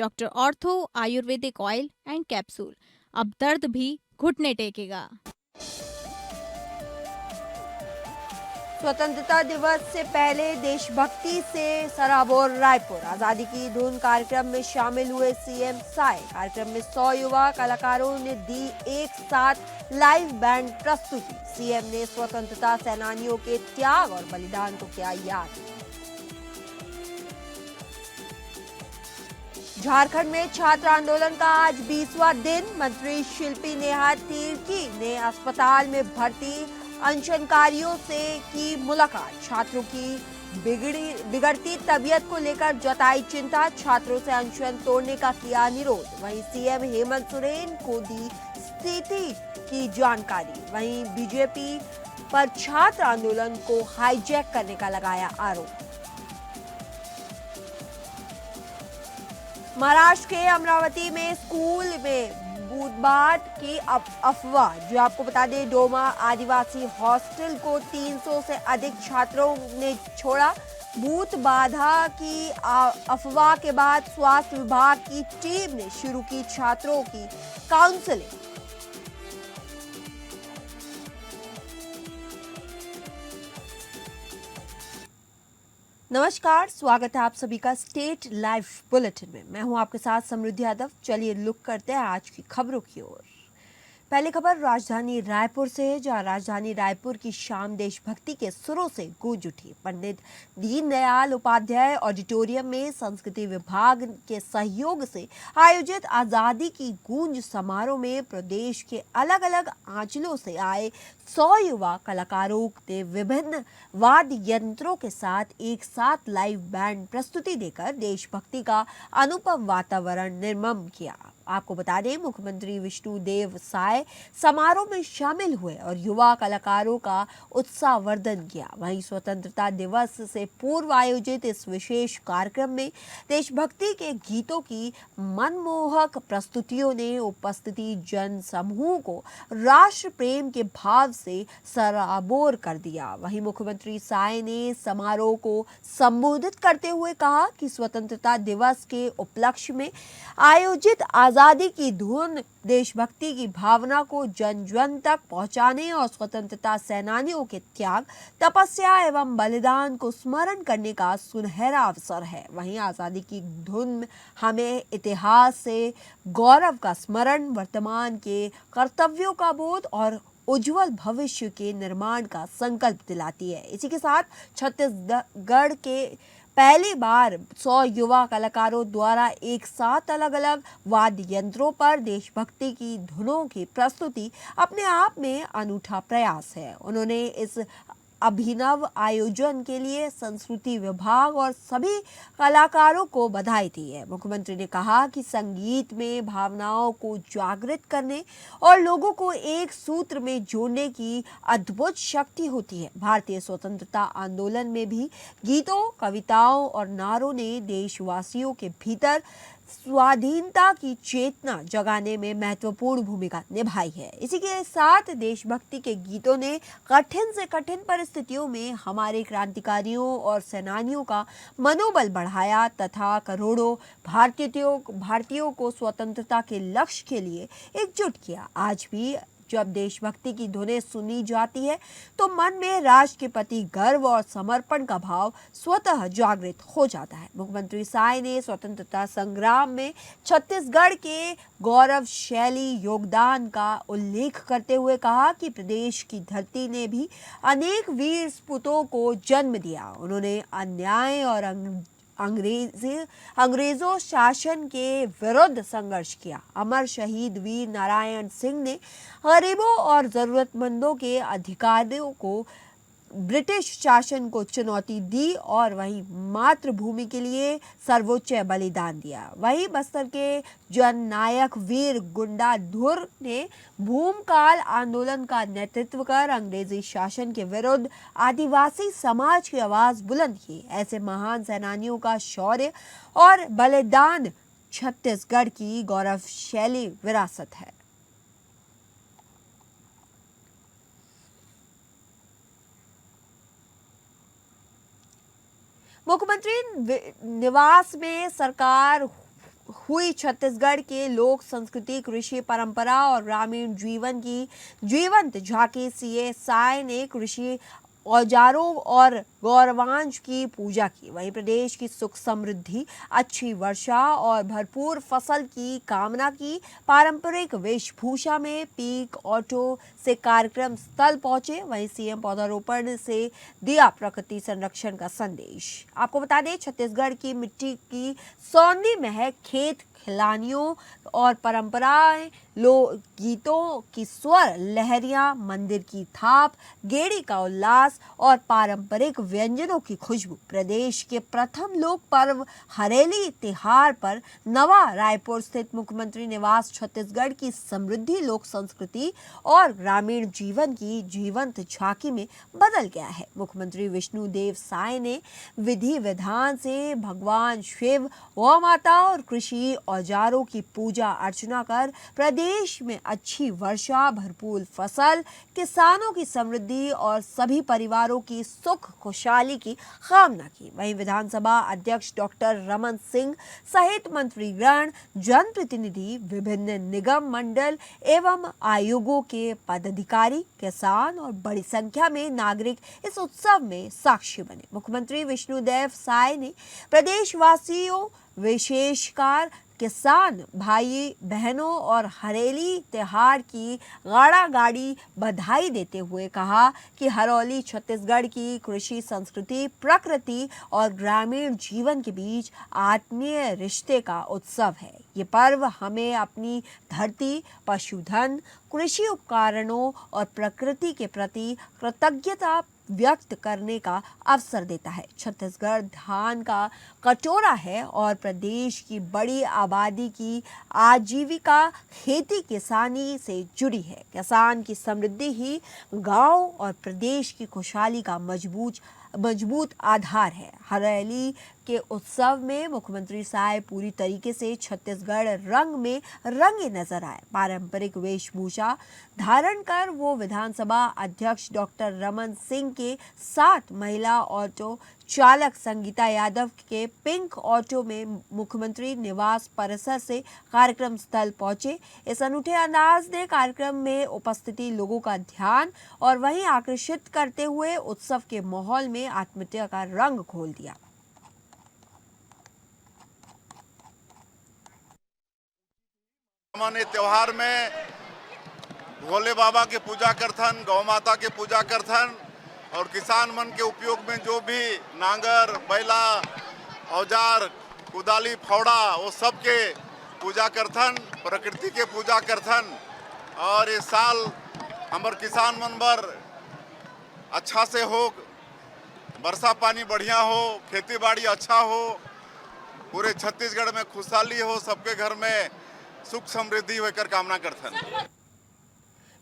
Doctor ortho Ayurvedic oil and capsule. अब दर्द भी घुटने टेकेगा। स्वतंत्रता दिवस से पहले देशभक्ति से सराबोर रायपुर। आजादी की धुन कार्यक्रम में शामिल हुए सीएम साय। कार्यक्रम में 100 युवा कलाकारों ने दी एक साथ लाइव बैंड प्रस्तुति। सीएम ने स्वतंत्रता सेनानियों के त्याग और बलिदान को किया याद। झारखंड में छात्र आंदोलन का आज 20वां दिन। मंत्री शिल्पी नेहा तिर्की ने अस्पताल में भर्ती अनशनकारियों से की मुलाकात। छात्रों की बिगड़ती तबीयत को लेकर जताई चिंता। छात्रों से अनशन तोड़ने का किया अनुरोध। वहीं सीएम हेमंत सोरेन को दी स्थिति की जानकारी। वहीं बीजेपी पर छात्र आंदोलन को हाईजैक करने का लगाया आरोप। महाराष्ट्र के अमरावती में स्कूल में बूटबाट की अफवाह। जो आपको बता दें, डोमा आदिवासी हॉस्टल को 300 से अधिक छात्रों ने छोड़ा। बूथ बाधा की अफवाह के बाद स्वास्थ्य विभाग की टीम ने शुरू की छात्रों की काउंसलिंग। नमस्कार, स्वागत है आप सभी का स्टेट लाइव बुलेटिन में। मैं हूं आपके साथ समृद्धि यादव। चलिए लुक करते हैं आज की खबरों की ओर। पहली खबर राजधानी रायपुर से है, जहां राजधानी रायपुर की शाम देशभक्ति के सुरों से गूंज उठी। पंडित दीनदयाल उपाध्याय ऑडिटोरियम में संस्कृति विभाग के सहयोग से आयोजित आजादी की गूंज समारोह में प्रदेश के अलग अलग आंचलों से आए 100 युवा कलाकारों ने विभिन्न वाद्य यंत्रों के साथ एक साथ लाइव बैंड प्रस्तुति देकर देशभक्ति का अनुपम वातावरण निर्मम किया। आपको बता दें, मुख्यमंत्री विष्णुदेव साय समारोह में शामिल हुए और युवा कलाकारों का उत्साहवर्धन किया। वहीं स्वतंत्रता दिवस से पूर्व आयोजित इस विशेष कार्यक्रम में देशभक्ति के गीतों की मनमोहक प्रस्तुतियों ने उपस्थिति जन समूह को राष्ट्र प्रेम के भाव से सराबोर कर दिया। वहीं मुख्यमंत्री साय ने समारोह को संबोधित करते हुए कहा कि स्वतंत्रता दिवस के उपलक्ष्य में आयोजित आजादी की धुन देशभक्ति की भावना को जन जन तक पहुंचाने और स्वतंत्रता सेनानियों के त्याग, तपस्या एवं बलिदान को स्मरण करने का सुनहरा अवसर है। वहीं आजादी की धुन हमें इतिहास से गौरव का स्मरण, वर्तमान के कर्तव्यों का बोध और उज्जवल भविष्य के निर्माण का संकल्प दिलाती है। इसी के साथ छत्तीसगढ़ के पहली बार 100 युवा कलाकारों द्वारा एक साथ अलग अलग वाद्य यंत्रों पर देशभक्ति की धुनों की प्रस्तुति अपने आप में अनूठा प्रयास है। उन्होंने इस अभिनव आयोजन के लिए संस्कृति विभाग और सभी कलाकारों को बधाई दी है। मुख्यमंत्री ने कहा कि संगीत में भावनाओं को जागृत करने और लोगों को एक सूत्र में जोड़ने की अद्भुत शक्ति होती है। भारतीय स्वतंत्रता आंदोलन में भी गीतों, कविताओं और नारों ने देशवासियों के भीतर स्वाधीनता की चेतना जगाने में महत्वपूर्ण भूमिका निभाई है। इसी के साथ देशभक्ति के गीतों ने कठिन से कठिन परिस्थितियों में हमारे क्रांतिकारियों और सेनानियों का मनोबल बढ़ाया तथा करोड़ों भारतीयों को स्वतंत्रता के लक्ष्य के लिए एकजुट किया। आज भी जब देशभक्ति की धुनें सुनी जाती है तो मन में राष्ट्र के प्रति गर्व और समर्पण का भाव स्वतः जागृत हो जाता है। मुख्यमंत्री साय ने स्वतंत्रता संग्राम में छत्तीसगढ़ के गौरवशाली योगदान का उल्लेख करते हुए कहा कि प्रदेश की धरती ने भी अनेक वीर सपूतों को जन्म दिया। उन्होंने अन्याय और अंग्रेजों शासन के विरुद्ध संघर्ष किया। अमर शहीद वीर नारायण सिंह ने गरीबों और जरूरतमंदों के अधिकारों को ब्रिटिश शासन को चुनौती दी और वहीं मातृभूमि के लिए सर्वोच्च बलिदान दिया। वहीं बस्तर के जननायक वीर गुंडाधुर ने भूमकाल आंदोलन का नेतृत्व कर अंग्रेजी शासन के विरुद्ध आदिवासी समाज की आवाज बुलंद की। ऐसे महान सेनानियों का शौर्य और बलिदान छत्तीसगढ़ की गौरवशाली विरासत है। मुख्यमंत्री निवास में सरकार हुई छत्तीसगढ़ के लोक संस्कृति, कृषि परंपरा और ग्रामीण जीवन की जीवंत झांकी। सीए साय ने कृषि औजारों और गौरवांश की पूजा की। वहीं प्रदेश की सुख समृद्धि, अच्छी वर्षा और भरपूर फसल की कामना की। पारंपरिक वेशभूषा में पीक ऑटो से कार्यक्रम स्थल पहुंचे। वहीं सीएम पौधारोपण से दिया प्रकृति संरक्षण का संदेश। आपको बता दें, छत्तीसगढ़ की मिट्टी की सौंधी महक, खेत खिलानियों और परंपराएं, लोकगीतों की स्वर लहरियां, मंदिर की थाप, गेड़ी का उल्लास और पारंपरिक व्यंजनों की खुशबू। प्रदेश के प्रथम लोक पर्व हरेली त्योहार पर नवा रायपुर स्थित मुख्यमंत्री निवास छत्तीसगढ़ की समृद्धि, लोक संस्कृति और ग्रामीण जीवन की जीवंत झांकी में बदल गया है। मुख्यमंत्री विष्णुदेव साय ने विधि विधान से भगवान शिव, गौ माता और कृषि औजारों की पूजा अर्चना कर प्रदेश में अच्छी वर्षा, भरपूर फसल, किसानों की समृद्धि और सभी परिवारों की सुख खुशहाली की कामना की। वहीं विधानसभा अध्यक्ष डॉक्टर रमन सिंह सहित मंत्रीगण, जनप्रतिनिधि, विभिन्न निगम मंडल एवं आयोगों के पदाधिकारी, किसान और बड़ी संख्या में नागरिक इस उत्सव में साक्षी बने। मुख्यमंत्री विष्णुदेव साय ने प्रदेशवासियों, विशेषकर किसान भाई बहनों और हरेली त्योहार की गाड़ा गाड़ी बधाई देते हुए कहा कि हरौली छत्तीसगढ़ की कृषि संस्कृति, प्रकृति और ग्रामीण जीवन के बीच आत्मीय रिश्ते का उत्सव है। ये पर्व हमें अपनी धरती, पशुधन, कृषि उपकरणों और प्रकृति के प्रति कृतज्ञता व्यक्त करने का अवसर देता है। छत्तीसगढ़ धान का कटोरा है और प्रदेश की बड़ी आबादी की आजीविका खेती किसानी से जुड़ी है। किसान की समृद्धि ही गांव और प्रदेश की खुशहाली का मजबूत आधार है। हरेली के उत्सव में मुख्यमंत्री साय पूरी तरीके से छत्तीसगढ़ रंग में रंगे नजर आए। पारंपरिक वेशभूषा धारण कर वो विधानसभा अध्यक्ष डॉक्टर रमन सिंह के साथ महिला ऑटो चालक संगीता यादव के पिंक ऑटो में मुख्यमंत्री निवास परिसर से कार्यक्रम स्थल पहुंचे। इस अनूठे अंदाज ने कार्यक्रम में उपस्थिति लोगों का ध्यान और वहीं आकर्षित करते हुए उत्सव के माहौल में आत्मीयता का रंग घोल दिया। सामान्य त्योहार में भोले बाबा की पूजा करथन, गौ माता की पूजा करथन और किसान मन के उपयोग में जो भी नांगर, बैला, औजार, कुदाली, फावड़ा वो सब के पूजा करथन, प्रकृति के पूजा करथन। और इस साल हमार किसान मन बर अच्छा से हो, वर्षा पानी बढ़िया हो, खेती बाड़ी अच्छा हो, पूरे छत्तीसगढ़ में खुशहाली हो, सबके घर में सुख समृद्धि होकर कामना करथन।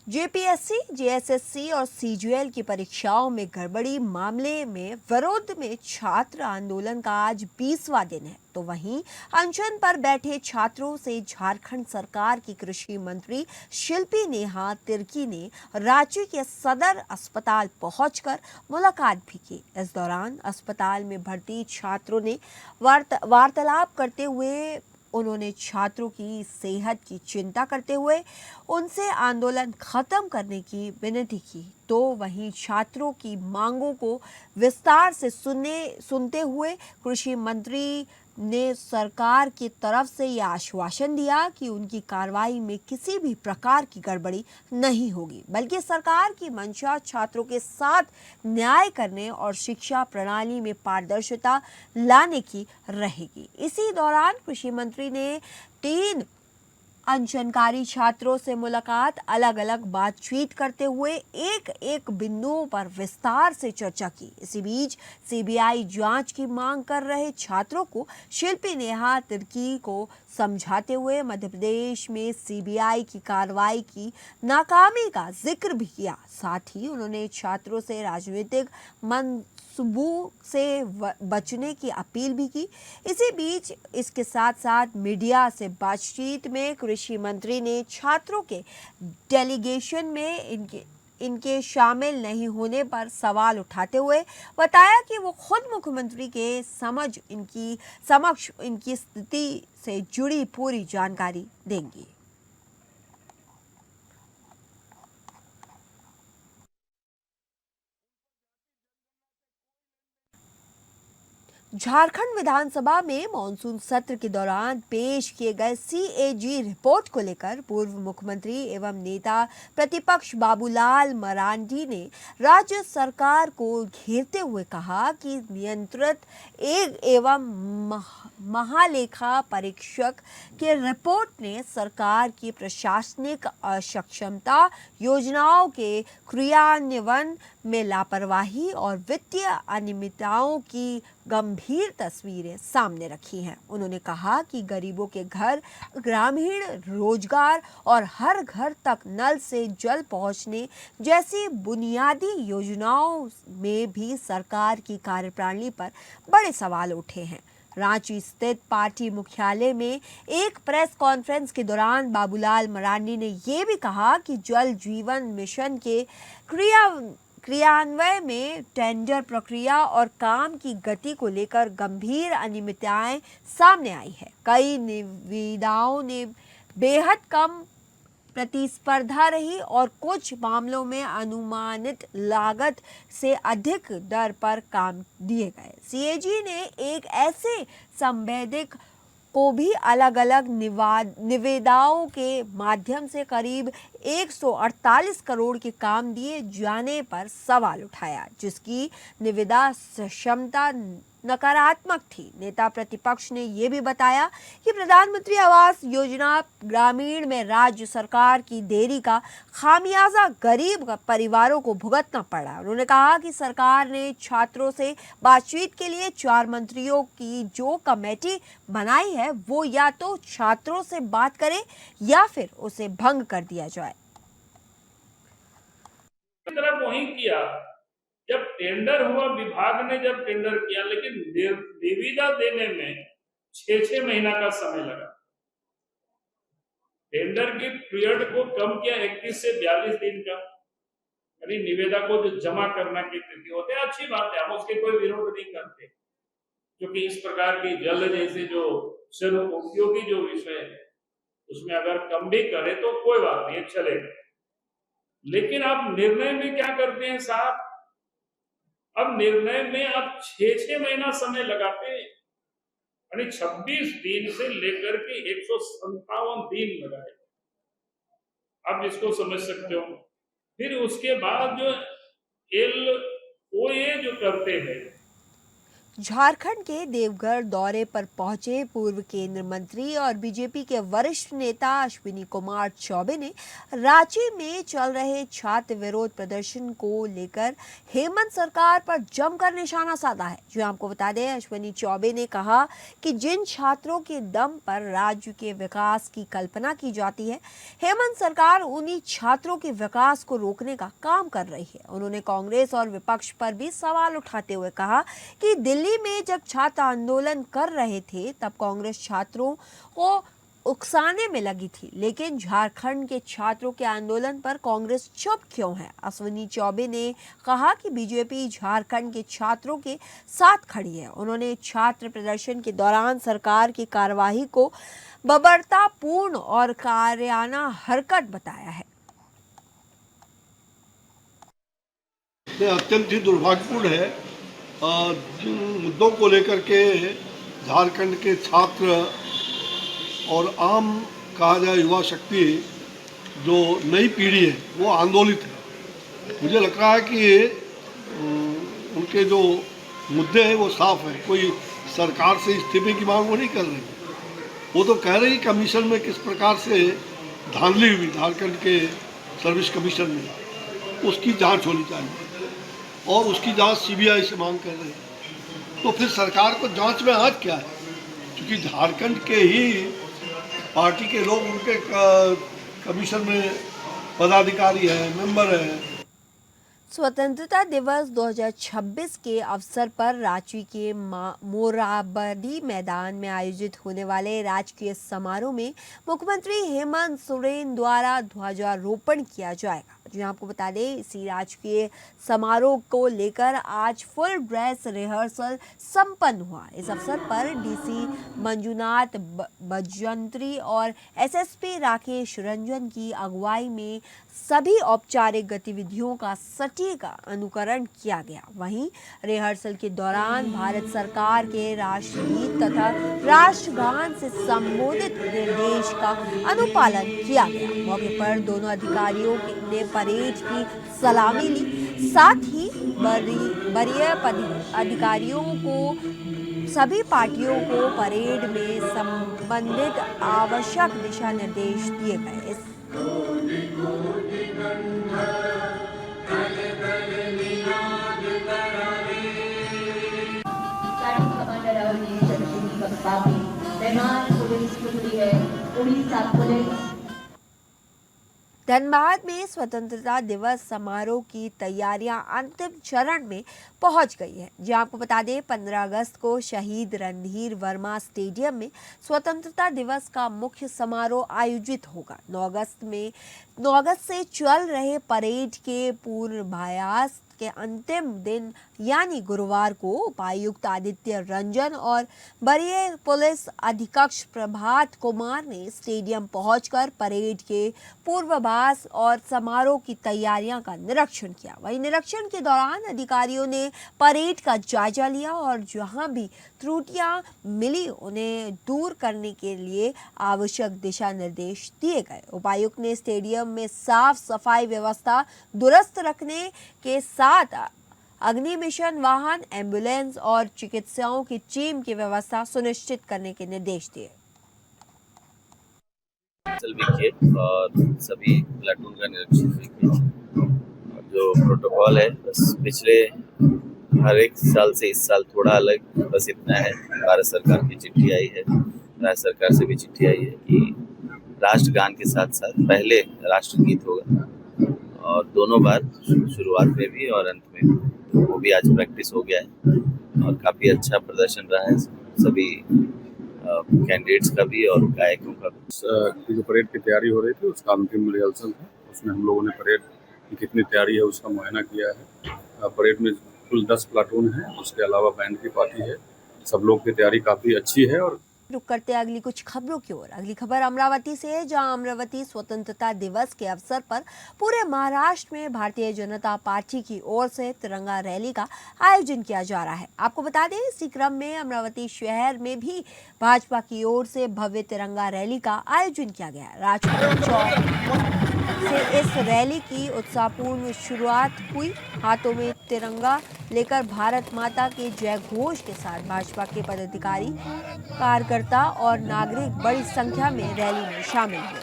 जेपीएससी, जेएसएससी और सीजीएल की परीक्षाओं में गड़बड़ी मामले में विरोध में छात्र आंदोलन का आज 20वां दिन है। तो वहीं अनशन पर बैठे छात्रों से झारखंड सरकार की कृषि मंत्री शिल्पी नेहा तिर्की ने रांची के सदर अस्पताल पहुंचकर मुलाकात भी की। इस दौरान अस्पताल में भर्ती छात्रों ने वार्तालाप करते हुए उन्होंने छात्रों की सेहत की चिंता करते हुए उनसे आंदोलन खत्म करने की विनती की। तो वहीं छात्रों की मांगों को विस्तार से सुनते हुए कृषि मंत्री ने सरकार की तरफ से यह आश्वासन दिया कि उनकी कार्रवाई में किसी भी प्रकार की गड़बड़ी नहीं होगी, बल्कि सरकार की मंशा छात्रों के साथ न्याय करने और शिक्षा प्रणाली में पारदर्शिता लाने की रहेगी। इसी दौरान कृषि मंत्री ने 3 अनशनकारी छात्रों से मुलाकात, अलग अलग बातचीत करते हुए एक एक बिंदुओं पर विस्तार से चर्चा की। इसी बीच सीबीआई जांच की मांग कर रहे छात्रों को शिल्पी नेहा तिर्की को समझाते हुए मध्य प्रदेश में सीबीआई की कार्रवाई की नाकामी का जिक्र भी किया। साथ ही उन्होंने छात्रों से राजनीतिक मंसूबों से बचने की अपील भी की। इसी बीच इसके साथ साथ मीडिया से बातचीत में कृषि मंत्री ने छात्रों के डेलीगेशन में इनके शामिल नहीं होने पर सवाल उठाते हुए बताया कि वो खुद मुख्यमंत्री के समक्ष इनकी स्थिति से जुड़ी पूरी जानकारी देंगी। झारखंड विधानसभा में मॉनसून सत्र के दौरान पेश किए गए सीएजी रिपोर्ट को लेकर पूर्व मुख्यमंत्री एवं नेता प्रतिपक्ष बाबूलाल मरांडी ने राज्य सरकार को घेरते हुए कहा कि नियंत्रित एवं महालेखा परीक्षक के रिपोर्ट ने सरकार की प्रशासनिक अक्षमता, योजनाओं के क्रियान्वयन में लापरवाही और वित्तीय अनियमितताओं की गंभीर तस्वीरें सामने रखी हैं। उन्होंने कहा कि गरीबों के घर, ग्रामीण रोजगार और हर घर तक नल से जल पहुंचने जैसी बुनियादी योजनाओं में भी सरकार की कार्यप्रणाली पर बड़े सवाल उठे हैं। रांची स्थित पार्टी मुख्यालय में एक प्रेस कॉन्फ्रेंस के दौरान बाबूलाल मरांडी ने ये भी कहा कि जल जीवन मिशन के क्रियान्वयन में टेंडर प्रक्रिया और काम की गति को लेकर गंभीर अनियमितताएं सामने आई है। कई निविदाओं ने बेहद कम प्रतिस्पर्धा रही और कुछ मामलों में अनुमानित लागत से अधिक दर पर काम दिए गए। सीएजी ने एक ऐसे संवेदक को भी अलग अलग निविदाओं के माध्यम से करीब 148 करोड़ के काम दिए जाने पर सवाल उठाया, जिसकी निविदा क्षमता नकारात्मक थी। नेता प्रतिपक्ष ने यह भी बताया कि प्रधानमंत्री आवास योजना ग्रामीण में राज्य सरकार की देरी का खामियाजा गरीब परिवारों को भुगतना पड़ा। उन्होंने कहा कि सरकार ने छात्रों से बातचीत के लिए 4 मंत्रियों की जो कमेटी बनाई है वो या तो छात्रों से बात करे या फिर उसे भंग कर दिया जाए। वही किया जब टेंडर हुआ, विभाग ने जब टेंडर किया, लेकिन निविदा देने में 6-6 महीना का समय लगा। टेंडर की पीरियड को कम किया 31 से 42 दिन का, यानी निविदा को जो जमा करना की तिथि होते हैं, अच्छी बात है, हम उसके कोई विरोध नहीं करते, क्योंकि इस प्रकार की जल जैसे जो सर्व उपयोगी जो विषय है उसमें अगर कम भी करे तो कोई बात नहीं, चलेगा। लेकिन आप निर्णय में क्या करते हैं साहब, अब निर्णय में आप 6-6 महीना समय लगाते हैं, यानी 26 दिन से लेकर के 157 दिन लगाए, आप इसको समझ सकते हो। फिर उसके बाद जो LOA जो करते हैं। झारखंड के देवघर दौरे पर पहुंचे पूर्व केंद्रीय मंत्री और बीजेपी के वरिष्ठ नेता अश्विनी कुमार चौबे ने रांची में चल रहे छात्र विरोध प्रदर्शन को लेकर हेमंत सरकार पर जमकर निशाना साधा है। जो आपको बता दें, अश्विनी चौबे ने कहा कि जिन छात्रों के दम पर राज्य के विकास की कल्पना की जाती है, हेमंत सरकार उन्हीं छात्रों के विकास को रोकने का काम कर रही है। उन्होंने कांग्रेस और विपक्ष पर भी सवाल उठाते हुए कहा कि दिल्ली में जब छात्र आंदोलन कर रहे थे तब कांग्रेस छात्रों को उकसाने में लगी थी, लेकिन झारखंड के छात्रों के आंदोलन पर कांग्रेस चुप क्यों है। अश्विनी चौबे ने कहा कि बीजेपी झारखंड के छात्रों के साथ खड़ी है। उन्होंने छात्र प्रदर्शन के दौरान सरकार की कार्यवाही को बर्बरतापूर्ण और कायराना हरकत बताया है। अत्यंत ही दुर्भाग्यपूर्ण है जिन मुद्दों को लेकर के झारखंड के छात्र और आम कहा जाए युवा शक्ति जो नई पीढ़ी है वो आंदोलित है। मुझे लग रहा है कि उनके जो मुद्दे हैं वो साफ है, कोई सरकार से इस्तीफे की मांग वो नहीं कर रहे। वो तो कह रही कमीशन में किस प्रकार से धांधली हुई झारखंड के सर्विस कमीशन में, उसकी जांच होनी चाहिए और उसकी जांच सीबीआई से मांग कर रहे हैं। तो फिर सरकार को जांच में आज क्या है, क्योंकि झारखंड के ही पार्टी के लोग उनके कमीशन में पदाधिकारी हैं, मेंबर हैं। स्वतंत्रता दिवस 2026 के अवसर पर रांची के मोराबादी मैदान में आयोजित होने वाले राजकीय समारोह में मुख्यमंत्री हेमंत सोरेन द्वारा ध्वजारोपण किया जाएगा। जी आपको बता दें, इसी राजकीय समारोह को लेकर आज फुल ड्रेस रिहर्सल संपन्न हुआ। इस अवसर पर डीसी मंजुनाथ बजंत्री और एसएसपी राकेश रंजन की अगुवाई में सभी औपचारिक गतिविधियों का सटीक अनुकरण किया गया। वहीं रिहर्सल के दौरान भारत सरकार के राष्ट्रगीत तथा राष्ट्रगान से संबोधित निर्देश का अनुपालन किया गया। मौके पर दोनों अधिकारियों ने परेड की सलामी ली। साथ ही वरीय अधिकारियों को सभी पार्टियों को परेड में संबंधित आवश्यक दिशा निर्देश दिए गए। कमांडर अवनीश चतुर्वेदी का बाबी तैनात पुलिस टुकड़ी है उड़ीसा पुलिस। धनबाद में स्वतंत्रता दिवस समारोह की तैयारियां अंतिम चरण में पहुंच गई है। जी आपको बता दें, 15 अगस्त को शहीद रणधीर वर्मा स्टेडियम में स्वतंत्रता दिवस का मुख्य समारोह आयोजित होगा। 9 अगस्त से चल रहे परेड के पूर्वाभ्यास के अंतिम दिन यानी गुरुवार को उपायुक्त आदित्य रंजन और वरीय पुलिस अधीक्षक प्रभात कुमार ने स्टेडियम पहुंचकर परेड के पूर्वाभ्यास और समारोह की तैयारियों का निरीक्षण किया। वहीं निरीक्षण के दौरान अधिकारियों ने परेड का जायजा लिया और जहां भी त्रुटियां मिली उन्हें दूर करने के लिए आवश्यक दिशा निर्देश दिए गए। उपायुक्त ने स्टेडियम में साफ सफाई व्यवस्था दुरुस्त रखने के साथ अग्निमिशन वाहन, एम्बुलेंस और चिकित्सकों की टीम की व्यवस्था सुनिश्चित करने के निर्देश दिए। भी किए और सभी प्लाटून का निरीक्षण भी किया। और जो प्रोटोकॉल है बस पिछले हर एक साल से इस साल थोड़ा अलग बस इतना है। भारत सरकार की चिट्ठी आई है, राज्य सरकार से भी चिट्ठी आई है कि राष्ट्रगान के साथ साथ पहले राष्ट्रगीत होगा और दोनों बार शुरुआत में भी और अंत में भी। वो भी आज प्रैक्टिस हो गया है और काफ़ी अच्छा प्रदर्शन रहा है सभी कैंडिडेट्स का भी और गायकों का भी। जो परेड की तैयारी हो रही थी उसका अंतिम रिहर्सल था। उसमें हम लोगों ने परेड की कितनी तैयारी है उसका मुआयना किया है। परेड में कुल 10 प्लाटून है, उसके अलावा बैंड की पार्टी है। सब लोग की तैयारी काफ़ी अच्छी है। और रुक करते अगली कुछ खबरों की ओर। अगली खबर अमरावती से है, जहां अमरावती स्वतंत्रता दिवस के अवसर पर पूरे महाराष्ट्र में भारतीय जनता पार्टी की ओर से तिरंगा रैली का आयोजन किया जा रहा है। आपको बता दें, इसी क्रम में अमरावती शहर में भी भाजपा की ओर से भव्य तिरंगा रैली का आयोजन किया गया। राजपथ चौक से इस रैली की उत्साहपूर्ण शुरुआत हुई। हाथों में तिरंगा लेकर भारत माता के जय घोष के साथ भाजपा के पदाधिकारी, कार्यकर्ता और नागरिक बड़ी संख्या में रैली में शामिल हुए।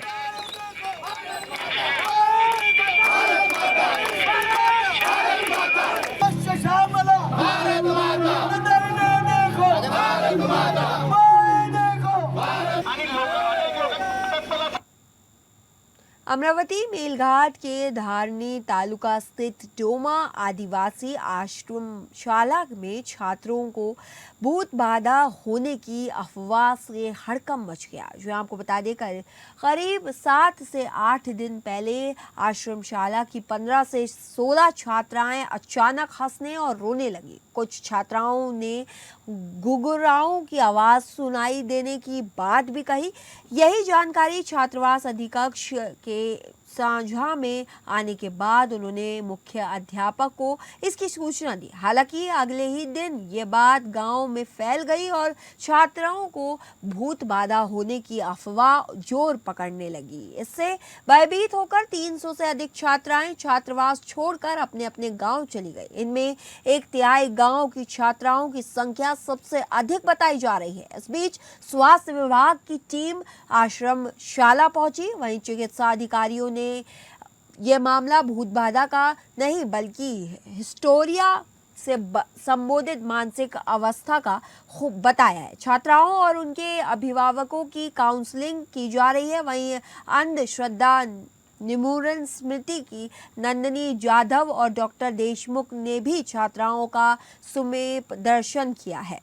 अमरावती मेलघाट के धारनी तालुका स्थित डोमा आदिवासी आश्रम शाला में छात्रों को भूत बाधा होने की अफवाह से हड़कंप मच गया। जो आपको बता दें, करीब 7 से 8 दिन पहले आश्रमशाला की 15 से 16 छात्राएं अचानक हंसने और रोने लगी। कुछ छात्राओं ने गुगुराओं की आवाज सुनाई देने की बात भी कही। यही जानकारी छात्रावास अधीक्षक के साझा में आने के बाद उन्होंने मुख्य अध्यापक को इसकी सूचना दी। हालांकि अगले ही दिन ये बात गांव में फैल गई और छात्राओं को भूत बाधा होने की अफवाह जोर पकड़ने लगी। इससे भयभीत होकर 300 से अधिक छात्राएं छात्रावास छोड़कर अपने अपने गांव चली गई। इनमें 1/3 गांव की छात्राओं की संख्या सबसे अधिक बताई जा रही है। इस बीच स्वास्थ्य विभाग की टीम आश्रम शाला पहुंची। वहीं चिकित्सा अधिकारियों ने यह मामला भूत बाधा का नहीं बल्कि हिस्टोरिया से संबोधित मानसिक अवस्था का खूब बताया है। छात्राओं और उनके अभिभावकों की काउंसलिंग की जा रही है। वहीं अंधश्रद्धा निर्मूलन समिति की नंदिनी जाधव और डॉक्टर देशमुख ने भी छात्राओं का सुमेप दर्शन किया है।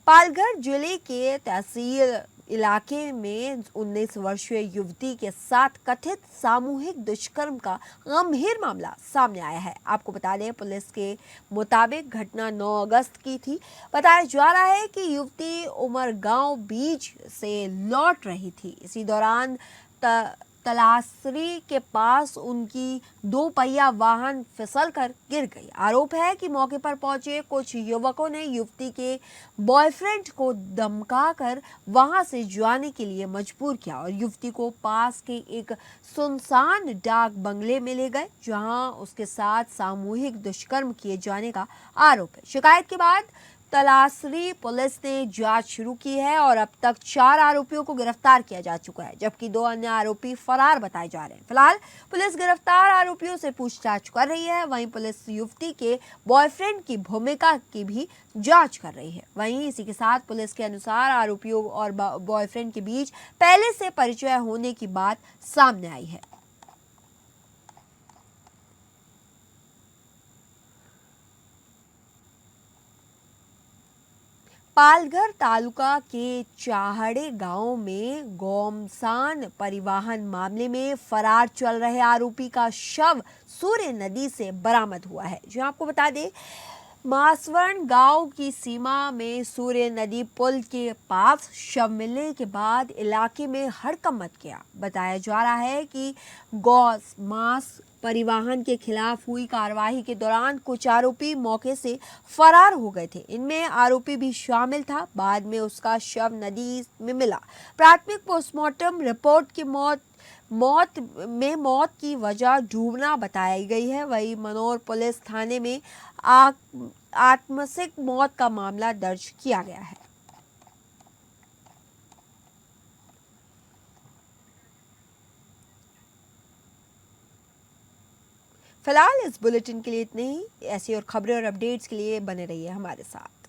पालघर जिले के तहसील इलाके में 19 वर्षीय युवती के साथ कथित सामूहिक दुष्कर्म का गंभीर मामला सामने आया है। आपको बता दें, पुलिस के मुताबिक घटना 9 अगस्त की थी। बताया जा रहा है कि युवती उमरगांव बीच से लौट रही थी। इसी दौरान तलासरी के पास उनकी 2 पहिया वाहन फिसलकर गिर गई। आरोप है कि मौके पर पहुंचे कुछ युवकों ने युवती के बॉयफ्रेंड को धमकाकर वहां से जाने के लिए मजबूर किया और युवती को पास के एक सुनसान डाक बंगले में ले गए, जहां उसके साथ सामूहिक दुष्कर्म किए जाने का आरोप है। शिकायत के बाद तलासरी पुलिस ने जांच शुरू की है और अब तक 4 आरोपियों को गिरफ्तार किया जा चुका है, जबकि 2 अन्य आरोपी फरार बताए जा रहे हैं। फिलहाल पुलिस गिरफ्तार आरोपियों से पूछताछ कर रही है। वहीं पुलिस युवती के बॉयफ्रेंड की भूमिका की भी जांच कर रही है। वहीं इसी के साथ पुलिस के अनुसार आरोपियों और बॉयफ्रेंड के बीच पहले से परिचय होने की बात सामने आई है। पालघर तालुका के चाहड़े गांव में गोमसान परिवहन मामले में फरार चल रहे आरोपी का शव सूर्य नदी से बरामद हुआ है। जो आपको बता दें, मासवर्ण गांव की सीमा में सूर्य नदी पुल के पास शव मिलने के बाद इलाके में हड़कंप मच गया। बताया जा रहा है कि गौ मांस परिवहन के खिलाफ हुई कार्रवाई के दौरान कुछ आरोपी मौके से फरार हो गए थे। इनमें आरोपी भी शामिल था। बाद में उसका शव नदी में मिला। प्राथमिक पोस्टमार्टम रिपोर्ट की मौत की वजह डूबना बताई गई है। वहीं मनोर पुलिस थाने में आत्महत्या मौत का मामला दर्ज किया गया है। फिलहाल इस बुलेटिन के लिए इतने ही। ऐसी और खबरें और अपडेट्स के लिए बने रहिए हमारे साथ।